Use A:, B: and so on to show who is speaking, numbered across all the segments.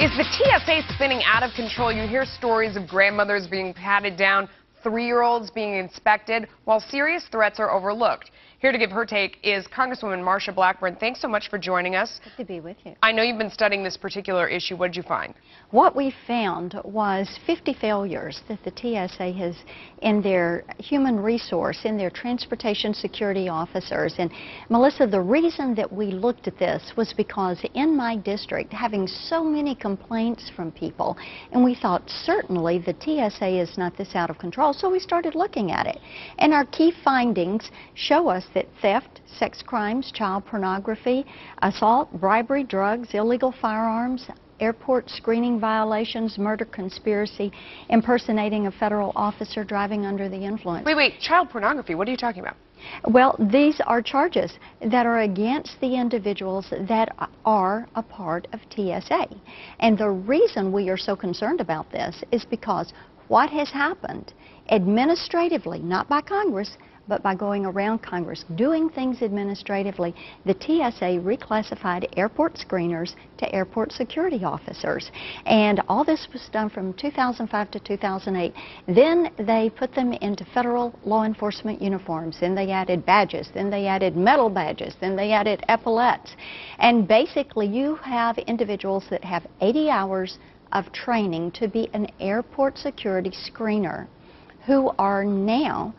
A: Is the TSA spinning out of control? You hear stories of grandmothers being patted down, 3-year-olds being inspected, while serious threats are overlooked. Here to give her take is Congresswoman Marsha Blackburn. Thanks so much for joining us.
B: Good to be with you.
A: I know you've been studying this particular issue. What did you find?
B: What we found was 50 failures that the TSA has in their human resource, in their transportation security officers. And Melissa, the reason that we looked at this was because in my district, having so many complaints from people, and we thought certainly the TSA is not this out of control, so we started looking at it. And our key findings show us that theft, sex crimes, child pornography, assault, bribery, drugs, illegal firearms, airport screening violations, murder, conspiracy, impersonating a federal officer, driving under the influence.
A: Wait, child pornography, what are you talking about?
B: Well, these are charges that are against the individuals that are a part of TSA. And the reason we are so concerned about this is because what has happened administratively, not by Congress, but by going around Congress, doing things administratively, the TSA reclassified airport screeners to airport security officers. And all this was done from 2005 to 2008. Then they put them into federal law enforcement uniforms. Then they added badges. Then they added metal badges. Then they added epaulets. And basically you have individuals that have 80 hours of training to be an airport security screener who are now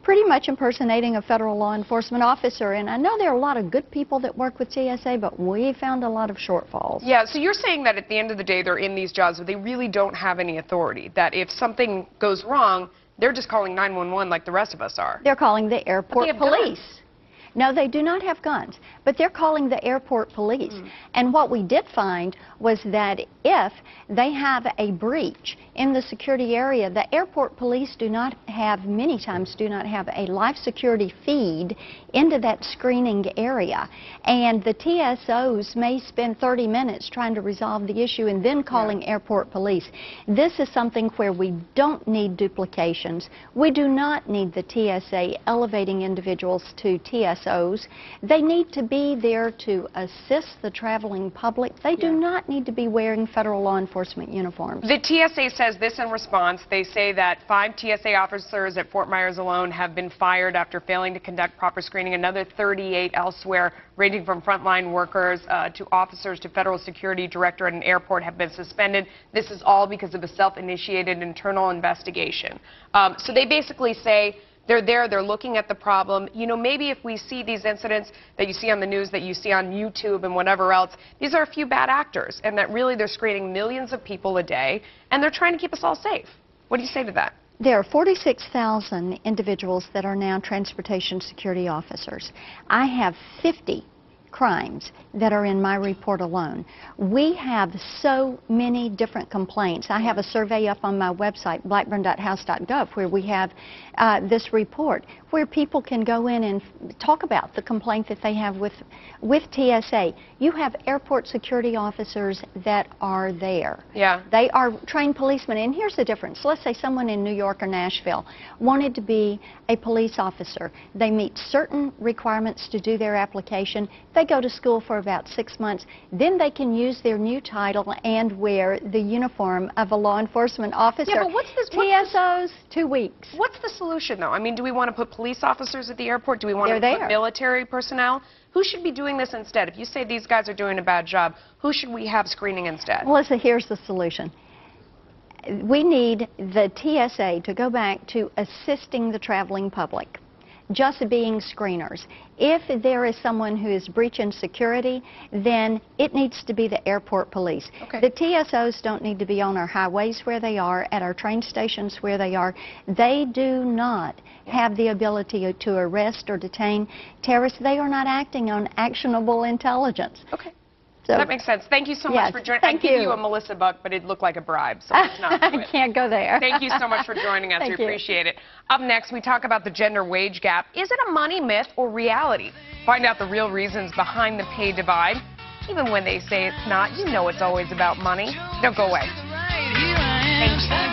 B: pretty much impersonating a federal law enforcement officer. And I know there are a lot of good people that work with TSA, but we found a lot of shortfalls.
A: Yeah, so you're saying that at the end of the day they're in these jobs, but they really don't have any authority, that if something goes wrong, they're just calling 911 like the rest of us are.
B: They're calling the airport police.
A: Guns.
B: No, they do not have guns, but they're calling the airport police. And what we did find was that if they have a breach in the security area, the airport police do not have, many times do not have a live security feed into that screening area. And the TSOs may spend 30 minutes trying to resolve the issue and then calling airport police. This is something where we don't need duplications. We do not need the TSA elevating individuals to TSOs. They need to be there to assist the traveling public. They do not need to be wearing federal law enforcement uniforms.
A: The TSA says this in response. They say that 5 TSA officers at Fort Myers alone have been fired after failing to conduct proper screening. Another 38 elsewhere, ranging from frontline workers to officers to federal security director at an airport, have been suspended. This is all because of a self-initiated internal investigation. So they basically say they're there, they're looking at the problem. You know, maybe if we see these incidents that you see on the news, that you see on YouTube and whatever else, these are a few bad actors, and that really they're screening millions of people a day, and they're trying to keep us all safe. What do you say to that?
B: There are 46,000 individuals that are now transportation security officers. I have 50 crimes that are in my report alone. We have so many different complaints. I have a survey up on my website, blackburn.house.gov, where we have this report where people can go in and talk about the complaint that they have with TSA. You have airport security officers that are there.
A: Yeah.
B: They are trained policemen. And here's the difference. Let's say someone in New York or Nashville wanted to be a police officer. They meet certain requirements to do their application. They go to school for about 6 months. Then they can use their new title and wear the uniform of a law enforcement officer.
A: Yeah, but what's this?
B: TSOs, 2 weeks.
A: What's the solution, though? I mean, do we want to put police officers at the airport? Do we want to put military personnel? Who should be doing this instead? If you say these guys are doing a bad job, who should we have screening instead?
B: Melissa, here's the solution. We need the TSA to go back to assisting the traveling public, just being screeners. If there is someone who is breaching security, then it needs to be the airport police.
A: Okay.
B: The TSOs don't need to be on our highways where they are, at our train stations where they are. They do not have the ability to arrest or detain terrorists. They are not acting on actionable intelligence.
A: Okay.
B: So,
A: that makes sense. Thank you so much for joining.
B: Thank
A: I gave you a Melissa buck, but it looked like a bribe, so let's not do it.
B: I can't go there.
A: Thank you so much for joining us. We appreciate it. Up next, we talk about the gender wage gap. Is it a money myth or reality? Find out the real reasons behind the pay divide. Even when they say it's not, you know it's always about money. Don't go away. Thank you.